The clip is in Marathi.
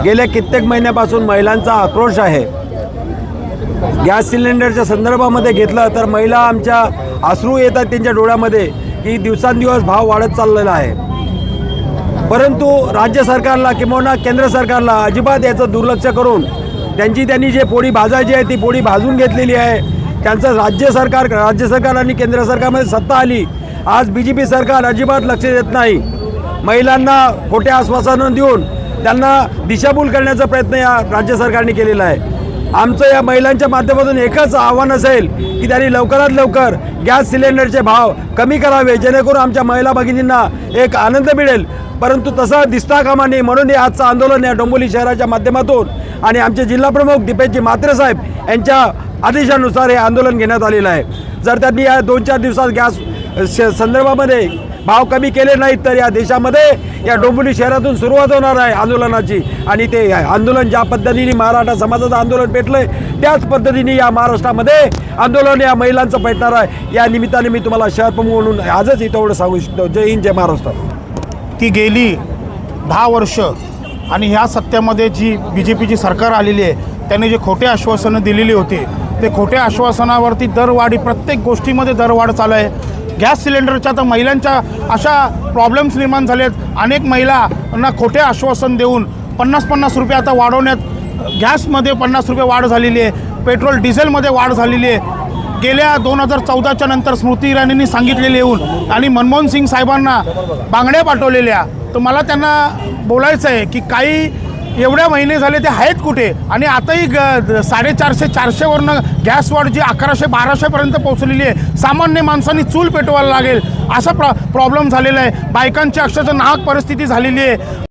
गेल्या कित्येक महिन्यापासून महिलांचा आक्रोश आहे। गॅस सिलेंडरच्या संदर्भामध्ये घेतलं तर महिला आमच्या अश्रू येतात त्यांच्या डोळ्यामध्ये की दिवसांदिवस भाव वाढत चाललेला आहे। परंतु राज्य सरकारला किंवा केंद्र सरकारला अजिबात याचं दुर्लक्ष करून त्यांनी जे पोळी भाजायची आहे ती पोळी भाजून घेतलेली आहे। त्यांचं राज्य सरकार आणि केंद्र सरकारमध्ये सत्ता आली। आज BJP सरकार अजिबात लक्ष देत नाही। महिलांना खोटे आश्वासनं देऊन त्यांना दिशाभूल करण्याचा प्रयत्न या राज्य सरकारने केलेला आहे। आमचं या महिलांच्या माध्यमातून एकच आव्हान असेल की त्यांनी लवकरात लवकर गॅस सिलेंडरचे भाव कमी करावे, जेणेकरून आमच्या महिला भगिनींना एक आनंद मिळेल। परंतु तसं दिसता कामा नये, म्हणून हे आजचं आंदोलन या डोंबिवली शहराच्या माध्यमातून आणि आमचे जिल्हाप्रमुख दीपेशजी म्हात्रे साहेब यांच्या आदेशानुसार हे आंदोलन घेण्यात आलेलं आहे। जर त्यांनी या 2-4 दिवसात गॅस संदर्भामध्ये भाव कमी केले नाहीत तर या देशामध्ये या डोंबिवली शहरातून सुरुवात होणार आहे आंदोलनाची। आणि ते आंदोलन ज्या पद्धतीने मराठा समाजाचं आंदोलन पेटलंय त्याच पद्धतीने या महाराष्ट्रामध्ये आंदोलन या महिलांचं पेटणार आहे। या निमित्ताने मी तुम्हाला शहर प्रमुख म्हणून आजच इथं एवढं सांगू इच्छितो। जय हिंद, जय महाराष्ट्र। ती गेली 10 वर्ष आणि ह्या सत्तेमध्ये जी BJPची सरकार आलेली आहे त्यांनी जे खोटे आश्वासनं दिलेली होती ते खोट्या आश्वासनावरती दरवाढी, प्रत्येक गोष्टीमध्ये दरवाढ चालू आहे। गॅस सिलेंडरच्या तर महिलांच्या अशा प्रॉब्लेम्स निर्माण झालेत। अनेक महिलांना खोटे आश्वासन देऊन 50-50 रुपये आता वाढवण्यात, गॅसमध्ये 50 रुपये वाढ झालेली आहे, पेट्रोल डिझेलमध्ये वाढ झालेली आहे। गेल्या 2014च्या नंतर स्मृती इराणींनी सांगितलेले येऊन आणि मनमोहन सिंग साहेबांना बांगड्या पाठवलेल्या, तर मला त्यांना बोलायचं आहे की काही एवढ्या महिने झाले ते आहेत कुठे? आणि आताही 450-400वरनं गॅस वाढ जी 1100-1200पर्यंत पोहोचलेली आहे। सामान्य माणसांनी चूल पेटवायला लागेल असा प्रॉब्लेम झालेला आहे। बायकांची अक्षरशः नाहक परिस्थिती झालेली आहे।